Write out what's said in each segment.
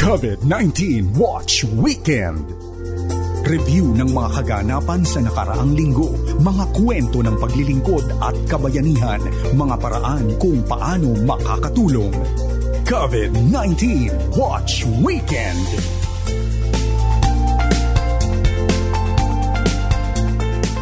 COVID-19 Watch Weekend. Review ng mga kaganapan sa nakaraang linggo, mga kwento ng paglilingkod at kabayanihan, mga paraan kung paano makakatulong. COVID-19 Watch Weekend.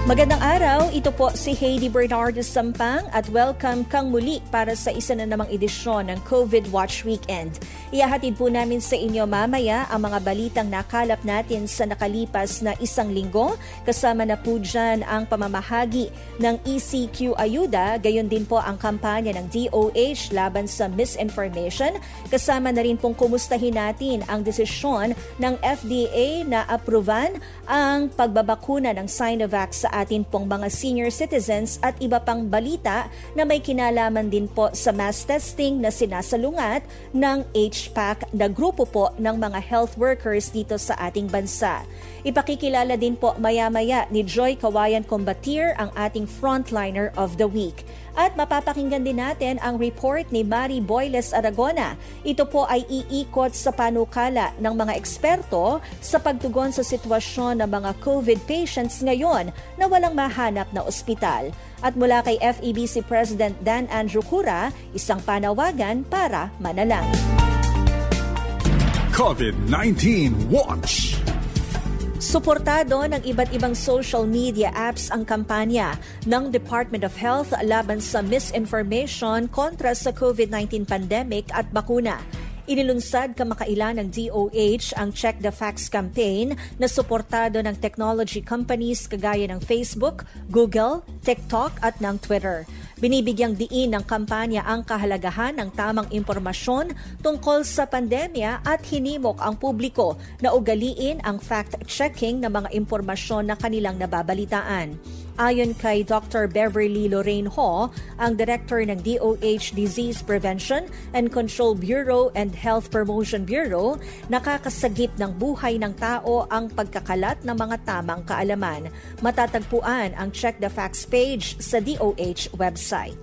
Magandang araw, ito po si Heidi Bernardo Sampang at welcome kang muli para sa isa na namang edisyon ng COVID Watch Weekend. Ihahatid po namin sa inyo mamaya ang mga balitang nakalap natin sa nakalipas na isang linggo. Kasama na po dyan ang pamamahagi ng ECQ Ayuda, gayon din po ang kampanya ng DOH laban sa misinformation. Kasama na rin pong kumustahin natin ang desisyon ng FDA na aproban ang pagbabakuna ng Sinovac sa atin pong mga senior citizens at iba pang balita na may kinalaman din po sa mass testing na sinasalungat ng HPAC na grupo po ng mga health workers dito sa ating bansa. Ipakikilala din po maya-maya ni Joy Kawayan Combatier ang ating frontliner of the week. At mapapakinggan din natin ang report ni Mari Boyles Aragona. Ito po ay iikot sa panukala ng mga eksperto sa pagtugon sa sitwasyon ng mga COVID patients ngayon na walang mahanap na ospital. At mula kay FEBC President Dan Andrew Cura, isang panawagan para manalangin. COVID-19 Watch. Suportado ng iba't ibang social media apps ang kampanya ng Department of Health laban sa misinformation kontra sa COVID-19 pandemic at bakuna. Inilunsad kamakailan ng DOH ang Check the Facts campaign na suportado ng technology companies kagaya ng Facebook, Google, TikTok at ng Twitter. Binibigyang diin ng kampanya ang kahalagahan ng tamang impormasyon tungkol sa pandemya at hinimok ang publiko na ugaliin ang fact-checking ng mga impormasyon na kanilang nababalitaan. Ayon kay Dr. Beverly Lorraine Ho, ang Director ng DOH Disease Prevention and Control Bureau and Health Promotion Bureau, nakakasagip ng buhay ng tao ang pagkakalat ng mga tamang kaalaman. Matatagpuan ang Check the Facts page sa DOH website.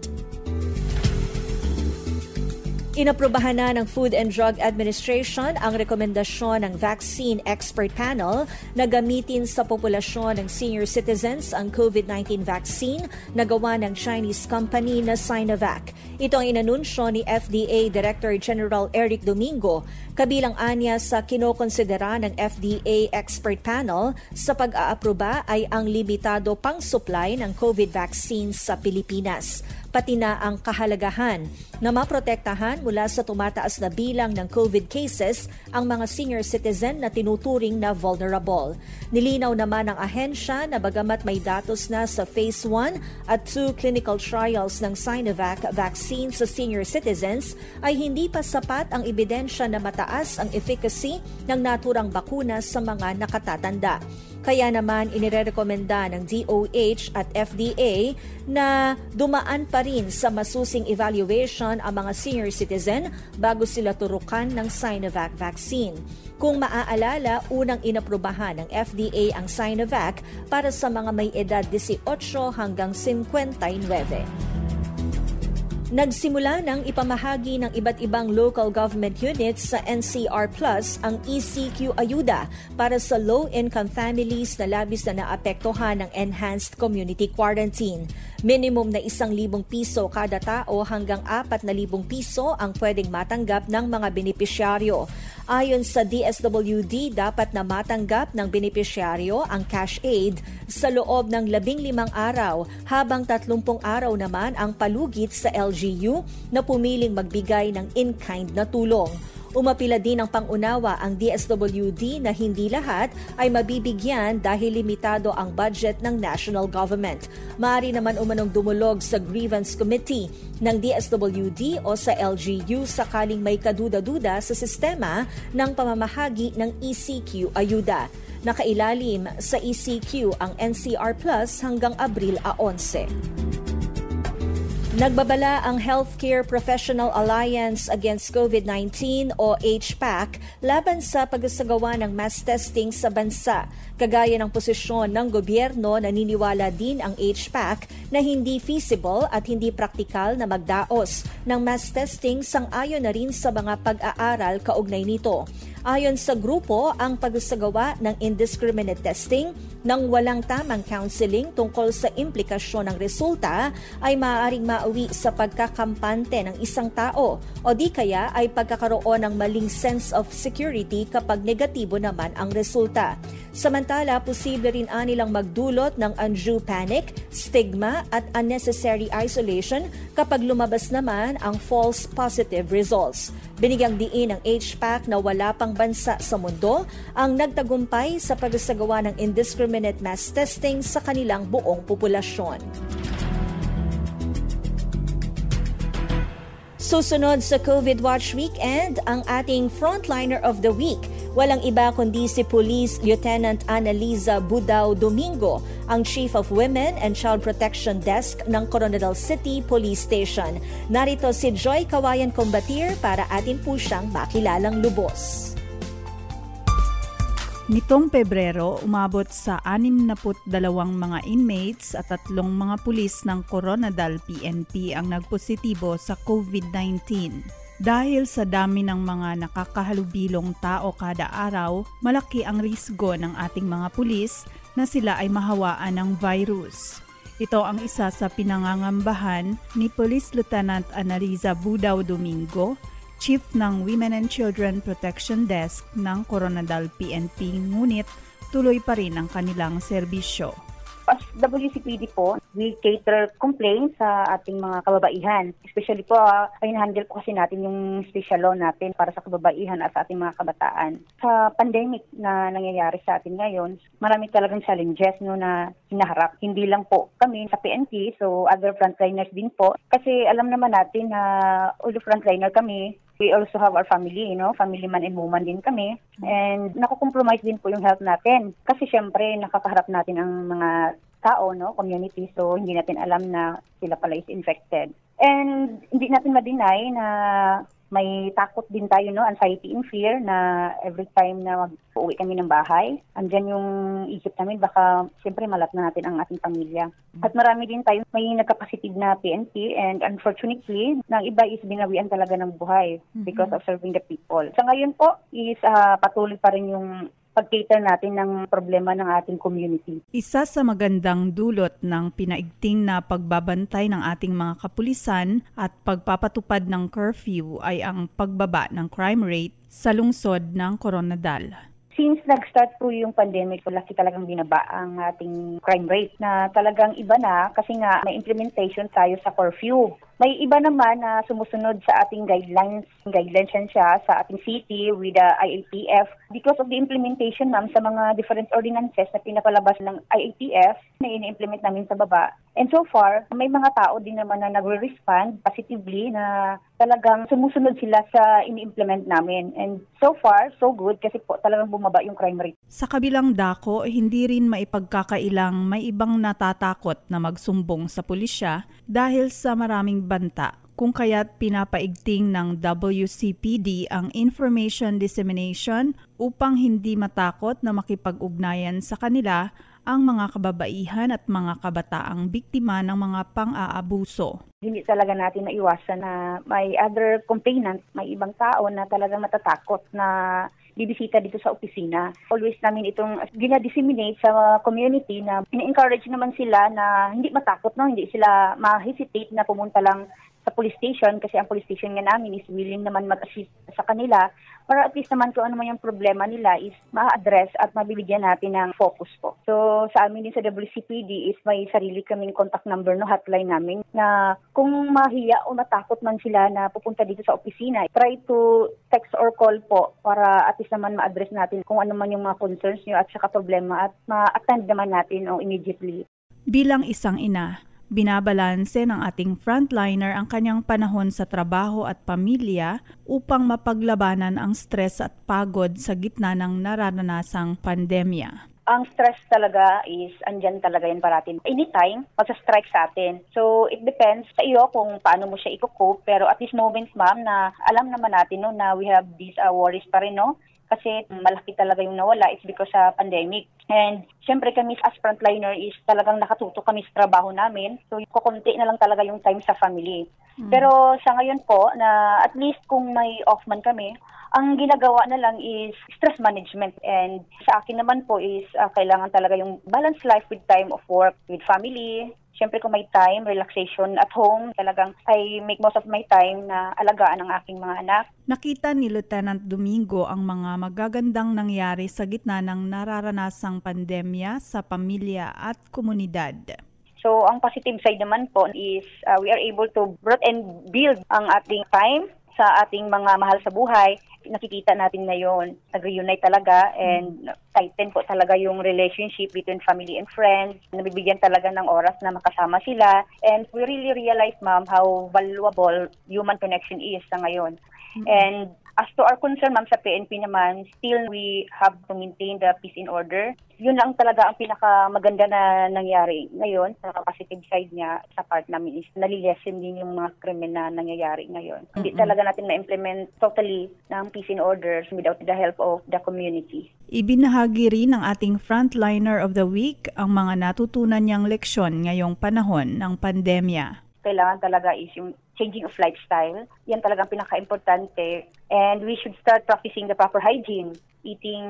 Inaprubahan na ng Food and Drug Administration ang rekomendasyon ng Vaccine Expert Panel na gamitin sa populasyon ng senior citizens ang COVID-19 vaccine na gawa ng Chinese company na Sinovac. Ito ang inanunsyo ni FDA Director General Eric Domingo, kabilang anya sa kinokonsidera ng FDA Expert Panel sa pag-aaproba ay ang limitado pang supply ng COVID vaccines sa Pilipinas, pati na ang kahalagahan na maprotektahan mula sa tumataas na bilang ng COVID cases ang mga senior citizen na tinuturing na vulnerable. Nilinaw naman ng ahensya na bagamat may datos na sa Phase 1 at 2 clinical trials ng Sinovac vaccine sa senior citizens, ay hindi pa sapat ang ebidensya na mataas ang efficacy ng naturang bakuna sa mga nakatatanda. Kaya naman inirekomenda ng DOH at FDA na dumaan pa rin sa masusing evaluation ang mga senior citizen bago sila turukan ng Sinovac vaccine. Kung maaalala, unang inaprubahan ng FDA ang Sinovac para sa mga may edad 18 hanggang 59. Nagsimula ng ipamahagi ng iba't ibang local government units sa NCR Plus ang ECQ Ayuda para sa low-income families na labis na naapektuhan ng enhanced community quarantine. Minimum na 1,000 piso kada tao hanggang 4,000 piso ang pwedeng matanggap ng mga benepisyaryo. Ayon sa DSWD, dapat na matanggap ng benepisyaryo ang cash aid sa loob ng 15 araw, habang 30 araw naman ang palugit sa LGU na pumiling magbigay ng in-kind na tulong. Umapila din ng pangunawa ang DSWD na hindi lahat ay mabibigyan dahil limitado ang budget ng national government. Maaari naman umanong dumulog sa grievance committee ng DSWD o sa LGU sakaling may kaduda-duda sa sistema ng pamamahagi ng ECQ Ayuda. Nakailalim sa ECQ ang NCR Plus hanggang Abril 11. Nagbabala ang Healthcare Professional Alliance Against COVID-19 o HPAC laban sa pagsasagawa ng mass testing sa bansa. Kagaya ng posisyon ng gobyerno, naniniwala din ang HPAC na hindi feasible at hindi praktikal na magdaos ng mass testing, sang-ayon na rin sa mga pag-aaral kaugnay nito. Ayon sa grupo, ang pagsasagawa ng indiscriminate testing ng walang tamang counseling tungkol sa implikasyon ng resulta ay maaaring mauwi sa pagkakampante ng isang tao o di kaya ay pagkakaroon ng maling sense of security kapag negatibo naman ang resulta. Samantala, posible rin anilang magdulot ng undue panic, stigma at unnecessary isolation kapag lumabas naman ang false positive results. Binigyang diin ng HPAC na wala pang bansa sa mundo ang nagtagumpay sa pagsasagawa ng indiscriminate mass testing sa kanilang buong populasyon. Susunod sa COVID Watch Weekend, ang ating Frontliner of the Week. Walang iba kundi si Police Lieutenant Annaliza Budao Domingo, ang Chief of Women and Child Protection Desk ng Coronadal City Police Station. Narito si Joy Kawayan Combatir para atin po siyang makilalang lubos. Nitong Pebrero, umabot sa 62 mga inmates at 3 mga pulis ng Coronadal PNP ang nagpositibo sa COVID-19. Dahil sa dami ng mga nakakahalubilong tao kada araw, malaki ang risgo ng ating mga pulis na sila ay mahawaan ng virus. Ito ang isa sa pinangangambahan ni Police Lieutenant Annaliza Budao Domingo, Chief ng Women and Children Protection Desk ng Coronadal PNP, ngunit tuloy pa rin ang kanilang serbisyo. As WCPD po, we cater complaints sa ating mga kababaihan. Especially po, handle po kasi natin yung special law natin para sa kababaihan at sa ating mga kabataan. Sa pandemic na nangyayari sa atin ngayon, marami talagang challenges na hinaharap. Hindi lang po kami sa PNP, so other frontliners din po. Kasi alam naman natin na all frontliner kami, we also have our family, family man and woman din kami. And nakukompromise din po yung health natin. Kasi syempre, nakakaharap natin ang mga tao, community. So, hindi natin alam na sila pala is infected. And hindi natin ma-deny na may takot din tayo, anxiety and fear na every time na mag-uwi kami ng bahay, andyan yung isip namin, baka siyempre malat na natin ang ating pamilya. At marami din tayo may nagka-positive na PNP and unfortunately, ng iba is binawian talaga ng buhay because of serving the people. Sa ngayon po is patuloy pa rin yung pag-cater natin ng problema ng ating community. Isa sa magandang dulot ng pinaigting na pagbabantay ng ating mga kapulisan at pagpapatupad ng curfew ay ang pagbaba ng crime rate sa lungsod ng Coronadal. Since nag-start po yung pandemic, laki talagang binaba ang ating crime rate na talagang iba na kasi nga may implementation tayo sa curfew. May iba naman na sumusunod sa ating guidelines. Guidelines yan siya sa ating city with the IATF. Because of the implementation, ma'am, sa mga different ordinances na pinapalabas ng IATF na ini-implement namin sa baba. And so far, may mga tao din naman na nagre-respond positively na talagang sumusunod sila sa ini-implement namin. And so far, so good kasi po talagang bumaba yung crime rate. Sa kabilang dako, hindi rin maipagkakailang may ibang natatakot na magsumbong sa pulisya dahil sa maraming banta, kung kaya't pinapaigting ng WCPD ang information dissemination upang hindi matakot na makipag-ugnayan sa kanila ang mga kababaihan at mga kabataang biktima ng mga pang-aabuso. Hindi talaga natin maiwasan na may other complainant, may ibang tao na talagang matatakot na bibisita dito sa opisina. Always namin itong gina-disseminate sa community na ina-encourage naman sila na hindi matakot, hindi sila ma-hesitate na pumunta lang sa police station kasi ang police station nga namin is willing naman mag-assist sa kanila para at least naman kung ano man yung problema nila is ma-address at mabibigyan natin ng focus po. So sa amin din sa WCPD is may sarili kaming contact number, hotline namin na kung mahiya o matakot man sila na pupunta dito sa opisina, try to text or call po para at least naman ma-address natin kung ano man yung mga concerns nyo at saka problema at ma-attend naman natin immediately. Bilang isang ina, binabalanse ng ating frontliner ang kanyang panahon sa trabaho at pamilya upang mapaglabanan ang stress at pagod sa gitna ng nararanasang pandemya. Ang stress talaga is andyan talaga yan parating. Anytime, magsa-strike sa atin. So, it depends sa iyo kung paano mo siya i-cope. Pero at this moment, ma'am, na alam naman natin na we have these worries pa rin, kasi malaki talaga yung nawala is because sa pandemic. And syempre kami as frontliner is talagang nakatutok kami sa trabaho namin. So kukunti na lang talaga yung time sa family. Pero sa ngayon po na at least kung may off man kami, Ang ginagawa na lang is stress management, and sa akin naman po is kailangan talaga yung balanced life with time of work, with family. Siyempre kung may time, relaxation at home, talagang I make most of my time na alagaan ang aking mga anak. Nakita ni Lieutenant Domingo ang mga magagandang nangyari sa gitna ng nararanasang pandemya sa pamilya at komunidad. So ang positive side naman po is we are able to broaden and build ang ating time sa ating mga mahal sa buhay. Nakikita natin ngayon, nag-reunite talaga and tighten po talaga yung relationship between family and friends. Nabibigyan talaga ng oras na makasama sila. And we really realize, ma'am, how valuable human connection is sa ngayon. And as to our concern, ma'am, sa PNP naman, still we have to maintain the peace and order. Yun lang talaga ang pinakamaganda na nangyari ngayon. Sa positive side niya, sa part namin is nalilesen din yung mga krimen na nangyayari ngayon. Hindi talaga natin ma-implement totally ng peace and order without the help of the community. Ibinahagi rin ng ating frontliner of the week ang mga natutunan niyang leksyon ngayong panahon ng pandemya. Kailangan talaga is yung changing of lifestyle. Yan talagang pinaka-importante. And we should start practicing the proper hygiene, eating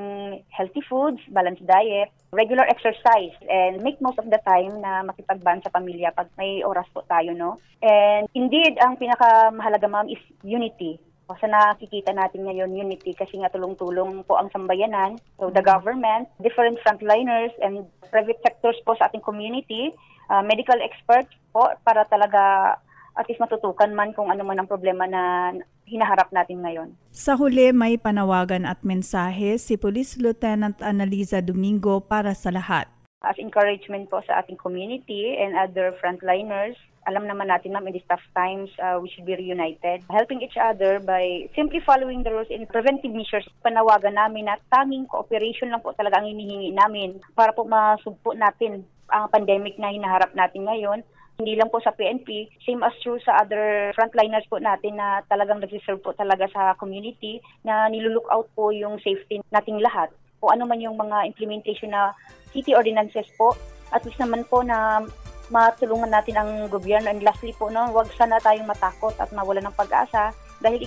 healthy foods, balanced diet, regular exercise, and make most of the time na makipagban sa pamilya pag may oras po tayo, no? And indeed, ang pinakamahalaga, ma'am, is unity. O sa nakikita natin ngayon, unity, kasi nga tulong-tulong po ang sambayanan. So the government, different frontliners, and private sectors po sa ating community, medical experts po, para talaga at least matutukan man kung ano man ang problema na hinaharap natin ngayon. Sa huli, may panawagan at mensahe si Police Lieutenant Annalisa Domingo para sa lahat. As encouragement po sa ating community and other frontliners, alam naman natin, ma'am, in these tough times, we should be reunited, helping each other by simply following the rules and preventive measures. Panawagan namin na tanging cooperation lang po talaga ang hinihingi namin para po masugpo natin ang pandemic na hinaharap natin ngayon. Hindi lang po sa PNP, same as true sa other frontliners po natin na talagang nag-reserve po talaga sa community na nilulook out po yung safety nating lahat. O ano man yung mga implementation na city ordinances po, at least naman po na matulungan natin ang gobyerno. And lastly po, no, wag sana tayong matakot at mawala ng pag-asa dahil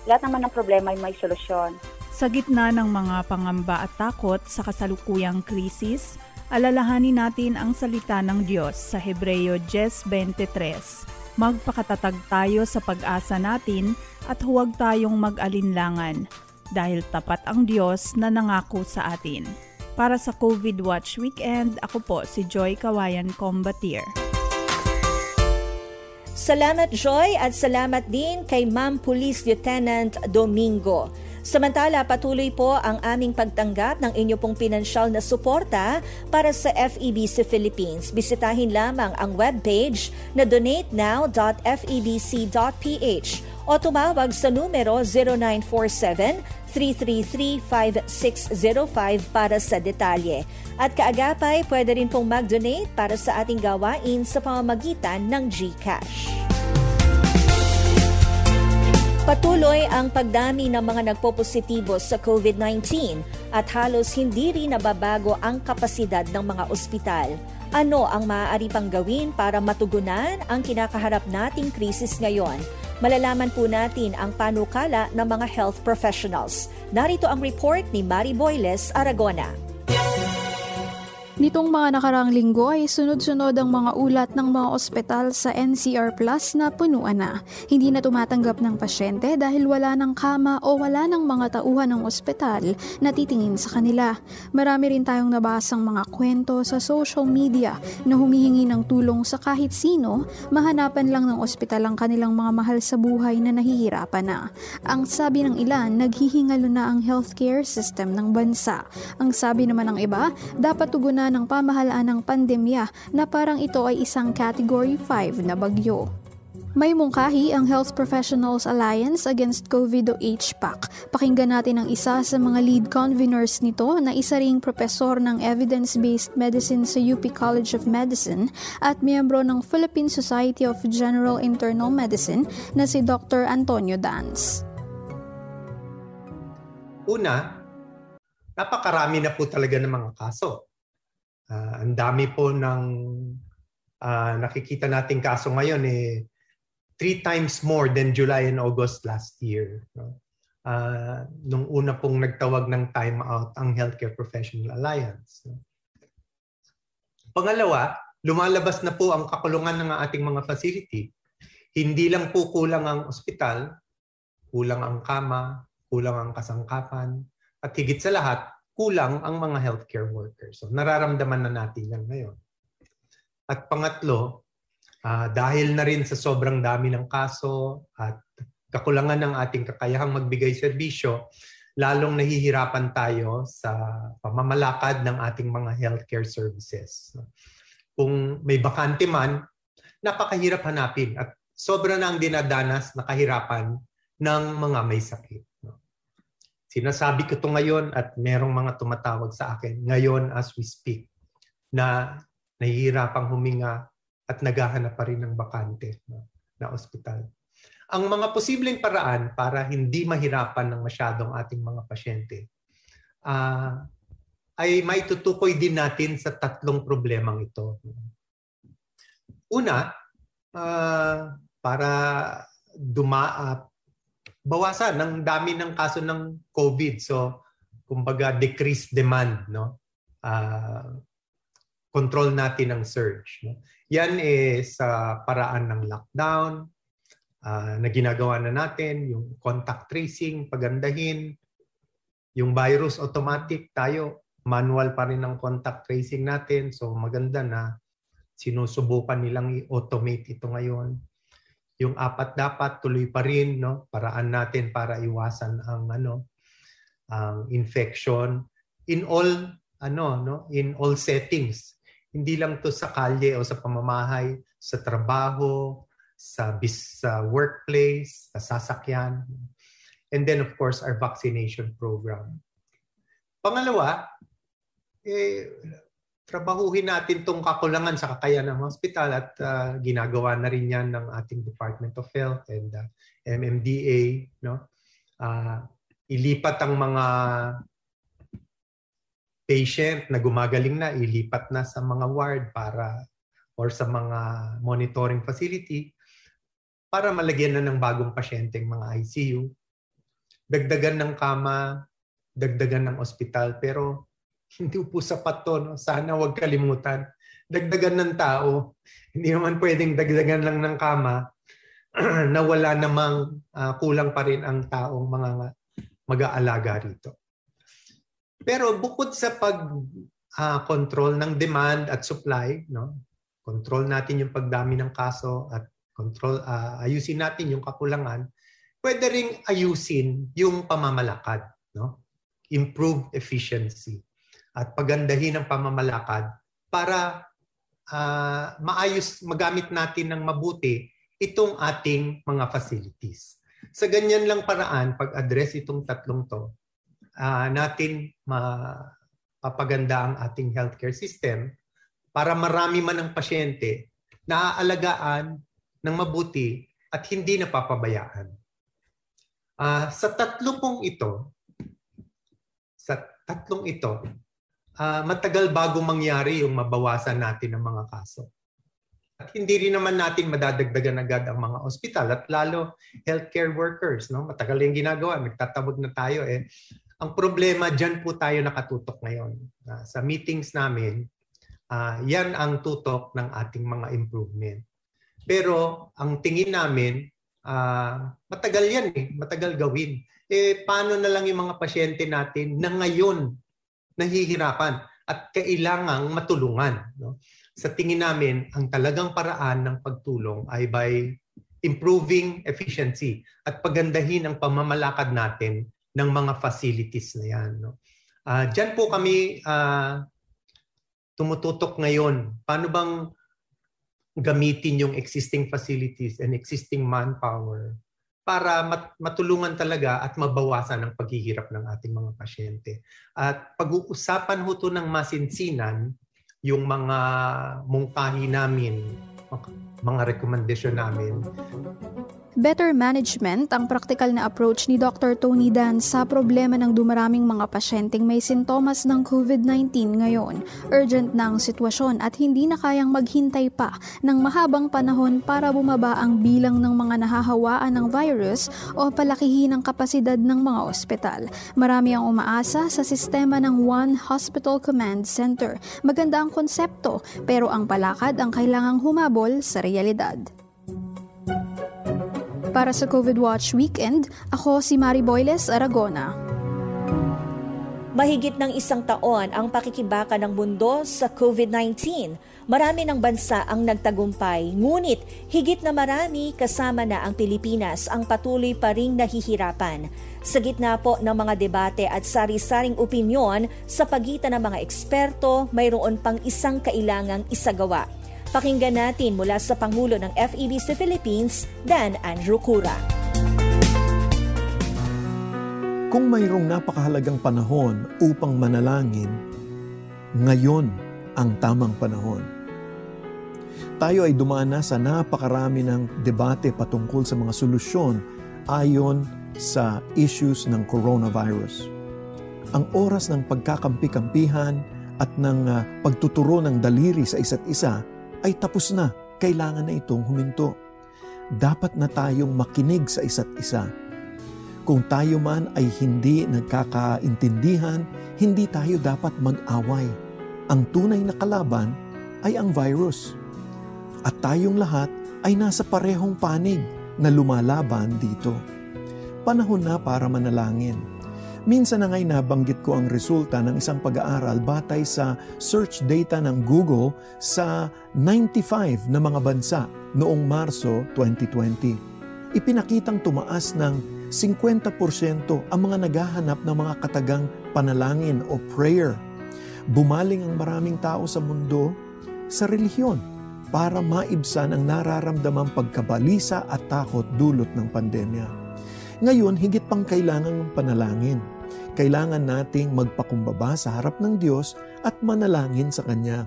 lahat naman ng problema ay may solusyon. Sa gitna ng mga pangamba at takot sa kasalukuyang krisis, alalahanin natin ang salita ng Diyos sa Hebreo 10:23. Magpakatatag tayo sa pag-asa natin at huwag tayong mag-alinlangan dahil tapat ang Diyos na nangako sa atin. Para sa COVID Watch Weekend, ako po si Joy Kawayan Combatier. Salamat, Joy, at salamat din kay Ma'am Police Lieutenant Domingo. Samantala, patuloy po ang aming pagtanggap ng inyo pong pinansyal na suporta para sa FEBC Philippines. Bisitahin lamang ang webpage na donatenow.febc.ph o tumawag sa numero 0947-333-5605 para sa detalye. At kaagapay, pwede rin pong mag-donate para sa ating gawain sa pamamagitan ng GCash. Patuloy ang pagdami ng mga nagpopositibo sa COVID-19 at halos hindi rin nababago ang kapasidad ng mga ospital. Ano ang maaari pang gawin para matugunan ang kinakaharap nating krisis ngayon? Malalaman po natin ang panukala ng mga health professionals. Narito ang report ni Mari Boyles Aragona. Nitong mga nakaraang linggo ay sunod-sunod ang mga ulat ng mga ospital sa NCR Plus na punuan na. Hindi na tumatanggap ng pasyente dahil wala ng kama o wala ng mga tauhan ng ospital na titingin sa kanila. Marami rin tayong nabasang mga kwento sa social media na humihingi ng tulong sa kahit sino, mahanapan lang ng ospital ang kanilang mga mahal sa buhay na nahihirapan na. Ang sabi ng ilan, naghihingalo na ang healthcare system ng bansa. Ang sabi naman ng iba, dapat tugunan ng pamahalaan ng pandemya na parang ito ay isang Category 5 na bagyo. May mungkahi ang Health Professionals Alliance Against COVID o HPAC. Pakinggan natin ang isa sa mga lead conveners nito na isa ring propesor ng Evidence-Based Medicine sa UP College of Medicine at miyembro ng Philippine Society of General Internal Medicine na si Dr. Antonio Dans. Una, napakarami na po talaga ng mga kaso. Ang dami po ng nakikita nating kaso ngayon 3 times more than July and August last year. No? nung una pong nagtawag ng timeout ang Healthcare Professional Alliance. Pangalawa, lumalabas na po ang kakulungan ng ating mga facility. Hindi lang po kulang ang ospital, kulang ang kama, kulang ang kasangkapan, at higit sa lahat, kulang ang mga healthcare workers. So, nararamdaman na natin yan ngayon. At pangatlo, dahil na rin sa sobrang dami ng kaso at kakulangan ng ating kakayahang magbigay serbisyo, lalong nahihirapan tayo sa pamamalakad ng ating mga healthcare services. Kung may bakante man, napakahirap hanapin at sobra na ang dinadanas na kahirapan ng mga may sakit. Sinasabi ko ito ngayon at merong mga tumatawag sa akin ngayon as we speak na nahihirapang huminga at naghahanap pa rin ng bakante na ospital. Ang mga posibleng paraan para hindi mahirapan ng masyadong ating mga pasyente ay may tutukoy din natin sa tatlong problemang ito. Una, para bawasan ng dami ng kaso ng COVID. So, kumbaga decrease demand, no? Control natin ang surge. No? Yan sa paraan ng lockdown na ginagawa na natin, yung contact tracing, pagandahin, yung virus automatic, tayo manual pa rin ang contact tracing natin. So, maganda na sinusubukan nilang i-automate ito ngayon. Yung 4 dapat tuloy pa rin, no? Paraan natin para iwasan ang ang infection in all in all settings. Hindi lang to sa kalye o sa pamamahay, sa trabaho, sa workplace, sa sasakyan. And then of course our vaccination program. Pangalawa, trabahuhin natin tong kakulangan sa kakayahan ng hospital at ginagawa na rin yan ng ating Department of Health and MMDA, no? Ilipat ang mga patient na gumagaling na, ilipat na sa mga ward or sa mga monitoring facility para malagyan na ng bagong pasyente ang mga ICU. Dagdagan ng kama, dagdagan ng ospital, pero hindi po sapat to. No? Sana huwag kalimutan. Dagdagan ng tao. Hindi naman pwedeng dagdagan lang ng kama na wala namang kulang pa rin ang taong mga mag-aalaga rito. Pero bukod sa pag-control ng demand at supply, no? Control natin yung pagdami ng kaso at ayusin natin yung kakulangan, pwede ring ayusin yung pamamalakad. No? Improve efficiency. At pagandahin ang pamamalakad para magamit natin ng mabuti itong ating mga facilities. Sa ganyan lang paraan, pag-address itong tatlong to, natin mapapaganda ang ating healthcare system para marami man ang pasyente na aalagaan ng mabuti at hindi napapabayaan. Sa tatlong ito, matagal bago mangyari yung mabawasan natin ang mga kaso. At hindi rin naman natin madadagdagan agad ang mga ospital at lalo healthcare workers. No? Matagal yung ginagawa, nagtatawag na tayo. Ang problema, dyan po tayo nakatutok ngayon. Sa meetings namin, yan ang tutok ng ating mga improvement. Pero ang tingin namin, matagal yan matagal gawin. Paano na lang yung mga pasyente natin na ngayon nahihirapan at kailangang matulungan. No? Sa tingin namin, ang talagang paraan ng pagtulong ay by improving efficiency at pagandahin ang pamamalakad natin ng mga facilities na yan. No? Diyan po kami tumututok ngayon. Paano bang gamitin yung existing facilities and existing manpower para matulungan talaga at mabawasan ang paghihirap ng ating mga pasyente. At pag-uusapan ho ito ng masinsinan, yung mga mungkahi namin o mga rekomendasyon namin. Better management ang praktikal na approach ni Dr. Tony Dan sa problema ng dumaraming mga pasyenteng may sintomas ng COVID-19 ngayon. Urgent na ang sitwasyon at hindi na kayang maghintay pa ng mahabang panahon para bumaba ang bilang ng mga nahahawaan ng virus o palakihin ang kapasidad ng mga ospital. Marami ang umaasa sa sistema ng One Hospital Command Center. Maganda ang konsepto, pero ang palakad ang kailangang humabol sa realidad. Para sa COVID Watch Weekend, ako si Mari Boyles Aragona. Mahigit ng 1 taon ang pakikibaka ng mundo sa COVID-19. Marami ng bansa ang nagtagumpay, ngunit higit na marami kasama na ang Pilipinas ang patuloy pa ring nahihirapan. Sa gitna po ng mga debate at sari-saring opinyon sa pagitan ng mga eksperto, mayroon pang isang kailangang isagawa. Pakinggan natin mula sa Pangulo ng FEBC Philippines, Dan Andrew Cura. Kung mayroong napakahalagang panahon upang manalangin, ngayon ang tamang panahon. Tayo ay dumaan na sa napakarami ng debate patungkol sa mga solusyon ayon sa issues ng coronavirus. Ang oras ng pagkakampi-kampihan at ng pagtuturo ng daliri sa isa't isa ay tapos na. Kailangan na itong huminto. Dapat na tayong makinig sa isa't isa. Kung tayo man ay hindi nagkakaintindihan, hindi tayo dapat mag-away. Ang tunay na kalaban ay ang virus. At tayong lahat ay nasa parehong panig na lumalaban dito. Panahon na para manalangin. Minsan na nga'y nabanggit ko ang resulta ng isang pag-aaral batay sa search data ng Google sa 95 na mga bansa noong Marso 2020. Ipinakitang tumaas ng 50% ang mga naghahanap ng mga katagang panalangin o prayer. Bumaling ang maraming tao sa mundo sa relihiyon para maibsan ang nararamdamang pagkabalisa at takot dulot ng pandemya. Ngayon, higit pang kailangang panalangin. Kailangan nating magpakumbaba sa harap ng Diyos at manalangin sa Kanya.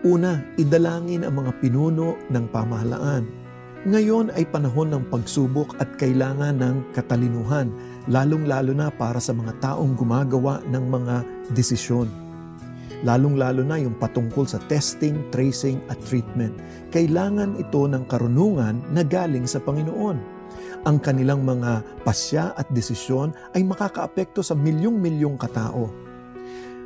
Una, idalangin ang mga pinuno ng pamahalaan. Ngayon ay panahon ng pagsubok at kailangan ng katalinuhan, lalong-lalo na para sa mga taong gumagawa ng mga desisyon. Lalong-lalo na yung patungkol sa testing, tracing at treatment. Kailangan ito ng karunungan na galing sa Panginoon. Ang kanilang mga pasya at desisyon ay makakaapekto sa milyong-milyong katao.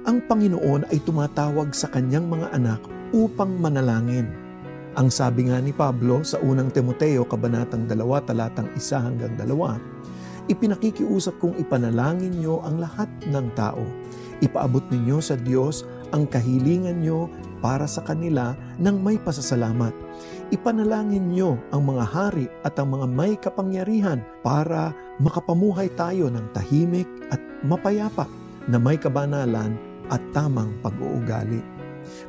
Ang Panginoon ay tumatawag sa kanyang mga anak upang manalangin. Ang sabi nga ni Pablo sa unang Timoteo, kabanatang 2, talatang 1-2, ipinakikiusap kong ipanalangin nyo ang lahat ng tao. Ipaabot ninyo sa Diyos ang kahilingan nyo para sa kanila ng may pasasalamat. Ipanalangin nyo ang mga hari at ang mga may kapangyarihan para makapamuhay tayo ng tahimik at mapayapa na may kabanalan at tamang pag-uugali.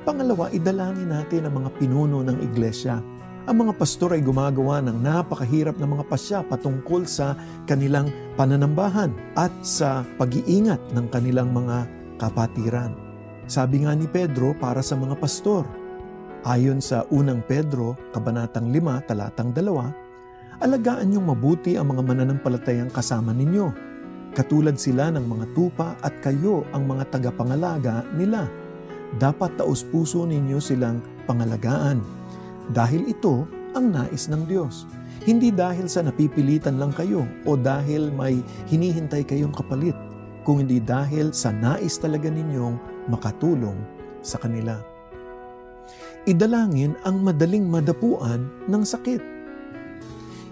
Pangalawa, idalangin natin ang mga pinuno ng iglesia. Ang mga pastor ay gumagawa ng napakahirap na mga pasya patungkol sa kanilang pananambahan at sa pag-iingat ng kanilang mga kapatiran. Sabi nga ni Pedro para sa mga pastor, ayon sa unang Pedro, kabanatang 5, talatang 2, alagaan niyong mabuti ang mga mananampalatayang kasama ninyo. Katulad sila ng mga tupa at kayo ang mga tagapangalaga nila. Dapat taos-puso ninyo silang pangalagaan. Dahil ito ang nais ng Diyos. Hindi dahil sa napipilitan lang kayo o dahil may hinihintay kayong kapalit, kung hindi dahil sa nais talaga ninyong makatulong sa kanila. Idalangin ang madaling madapuan ng sakit.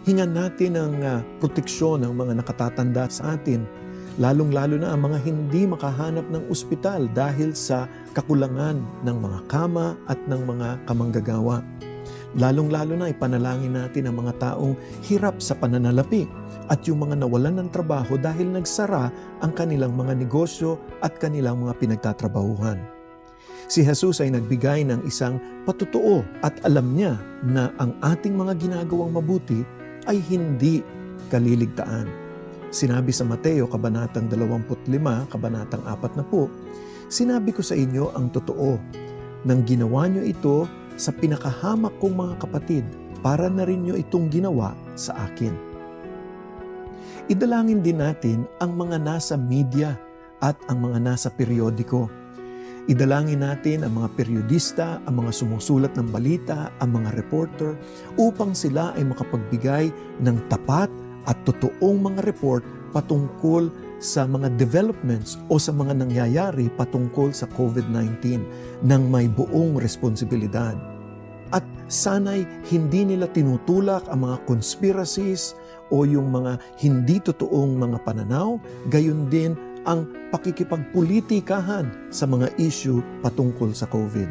Hingan natin ang proteksyon ng mga nakatatanda sa atin, lalong-lalo na ang mga hindi makahanap ng ospital dahil sa kakulangan ng mga kama at ng mga kamanggagawa. Lalong-lalo na ipanalangin natin ang mga taong hirap sa pananalapi at yung mga nawalan ng trabaho dahil nagsara ang kanilang mga negosyo at kanilang mga pinagtatrabahuhan. Si Jesus ay nagbigay ng isang patutuo at alam niya na ang ating mga ginagawang mabuti ay hindi kaliligtaan. Sinabi sa Mateo, kabanatang 25, kabanatang 40, sinabi ko sa inyo ang totoo, nang ginawa niyo ito sa pinakahamak kong mga kapatid, para na rin nyo itong ginawa sa akin. Idalangin din natin ang mga nasa media at ang mga nasa periodiko. Idalangin natin ang mga periodista, ang mga sumusulat ng balita, ang mga reporter, upang sila ay makapagbigay ng tapat at totoong mga report patungkol sa mga developments o sa mga nangyayari patungkol sa COVID-19 ng may buong responsibilidad. At sana'y hindi nila tinutulak ang mga conspiracies o yung mga hindi totoong mga pananaw, gayon din ang pakikipagpolitikahan sa mga issue patungkol sa COVID.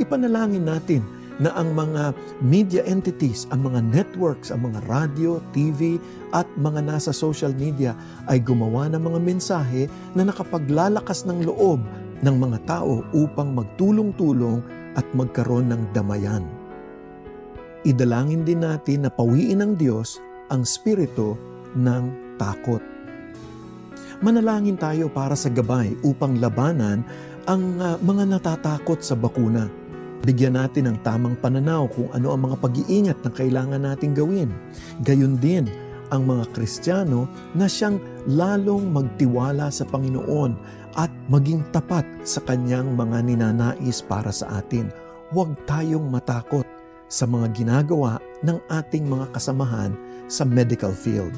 Ipanalangin natin na ang mga media entities, ang mga networks, ang mga radio, TV at mga nasa social media ay gumawa ng mga mensahe na nakapaglalakas ng loob ng mga tao upang magtulong-tulong at magkaroon ng damayan. Idalangin din natin na pawiin ng Diyos ang spirito ng takot. Manalangin tayo para sa gabay upang labanan ang mga natatakot sa bakuna. Bigyan natin ng tamang pananaw kung ano ang mga pag-iingat na kailangan nating gawin. Gayon din ang mga Kristiyano na siyang lalong magtiwala sa Panginoon at maging tapat sa kanyang mga ninanais para sa atin. Huwag tayong matakot sa mga ginagawa ng ating mga kasamahan sa medical field.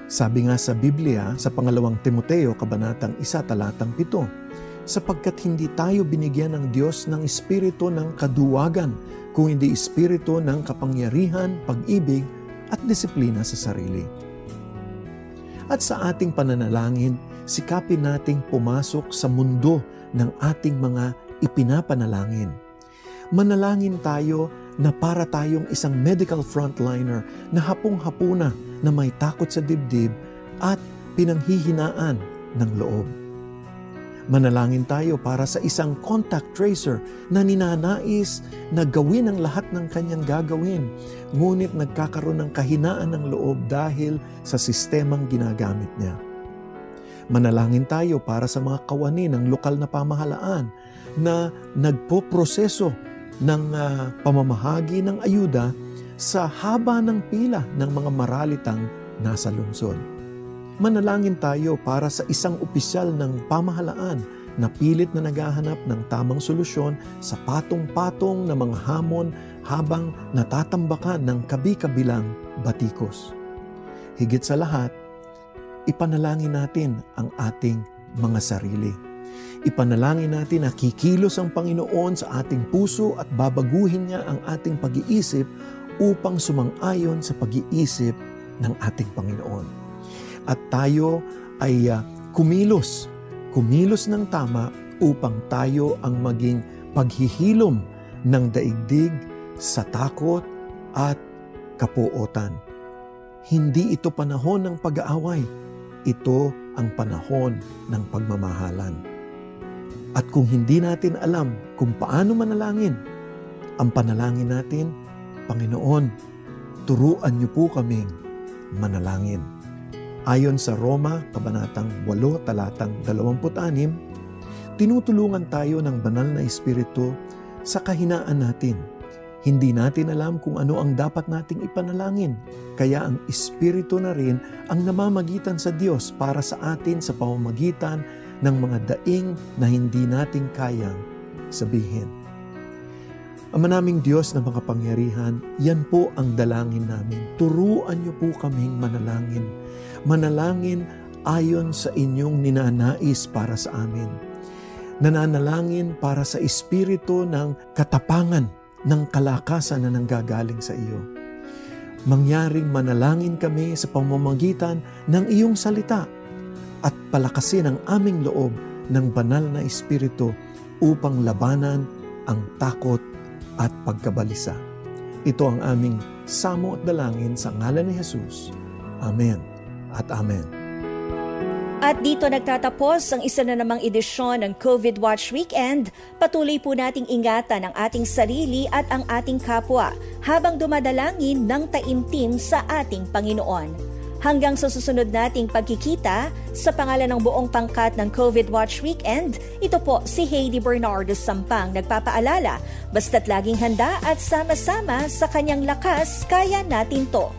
Sabi nga sa Biblia, sa 2 Timoteo, Kabanatang 1, Talatang 7, sapagkat hindi tayo binigyan ng Diyos ng espiritu ng kaduwagan, kung hindi espiritu ng kapangyarihan, pag-ibig, at disiplina sa sarili. At sa ating pananalangin, sikapin nating pumasok sa mundo ng ating mga ipinapanalangin. Manalangin tayo na para tayong isang medical frontliner na hapong-hapuna na may takot sa dibdib at pinanghihinaan ng loob. Manalangin tayo para sa isang contact tracer na ninanais na gawin ang lahat ng kanyang gagawin, ngunit nagkakaroon ng kahinaan ng loob dahil sa sistemang ginagamit niya. Manalangin tayo para sa mga kawani ng lokal na pamahalaan na nagpoproseso ng pamamahagi ng ayuda sa haba ng pila ng mga maralitang nasa lungsod. Manalangin tayo para sa isang opisyal ng pamahalaan na pilit na naghahanap ng tamang solusyon sa patong-patong na mga hamon habang natatambakan ng kabi-kabilang batikos. Higit sa lahat, ipanalangin natin ang ating mga sarili. Ipanalangin natin na kikilos ang Panginoon sa ating puso at babaguhin niya ang ating pag-iisip upang sumang-ayon sa pag-iisip ng ating Panginoon. At tayo ay kumilos ng tama upang tayo ang maging paghihilom ng daigdig sa takot at kapuotan. Hindi ito panahon ng pag-aaway, ito ang panahon ng pagmamahalan. At kung hindi natin alam kung paano manalangin, ang panalangin natin, Panginoon, turuan niyo po kaming manalangin. Ayon sa Roma, Kabanatang 8, Talatang 26, tinutulungan tayo ng banal na Espiritu sa kahinaan natin. Hindi natin alam kung ano ang dapat nating ipanalangin, kaya ang Espiritu na rin ang namamagitan sa Diyos para sa atin sa pamamagitan ng mga daing na hindi natin kayang sabihin. Ama naming Diyos na makapangyarihan, yan po ang dalangin namin. Turuan niyo po kaming manalangin. Manalangin ayon sa inyong ninanais para sa amin. Nananalangin para sa espiritu ng katapangan, ng kalakasan na nanggagaling sa iyo. Mangyaring manalangin kami sa pamamagitan ng iyong salita at palakasin ang aming loob ng banal na espiritu upang labanan ang takot at pagkabalisa. Ito ang aming samo at dalangin sa ngalan ni Jesus. Amen at Amen. At dito nagtatapos ang isa na namang edisyon ng COVID Watch Weekend. Patuloy po nating ingatan ang ating sarili at ang ating kapwa habang dumadalangin ng taimtim sa ating Panginoon. Hanggang sa susunod nating pagkikita, sa pangalan ng buong pangkat ng COVID Watch Weekend, ito po si Heidi Bernardo Sampang nagpapaalala, basta't laging handa at sama-sama sa kanyang lakas, kaya natin to.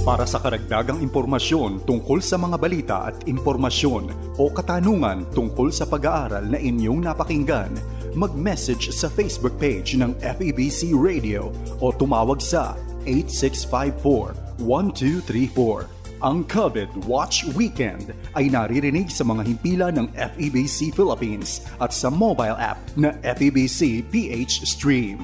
Para sa karagdagang impormasyon tungkol sa mga balita at impormasyon o katanungan tungkol sa pag-aaral na inyong napakinggan, mag-message sa Facebook page ng FEBC Radio o tumawag sa 8654-1234. Ang COVID Watch Weekend ay naririnig sa mga himpilan ng FEBC Philippines at sa mobile app na FEBC PH Stream.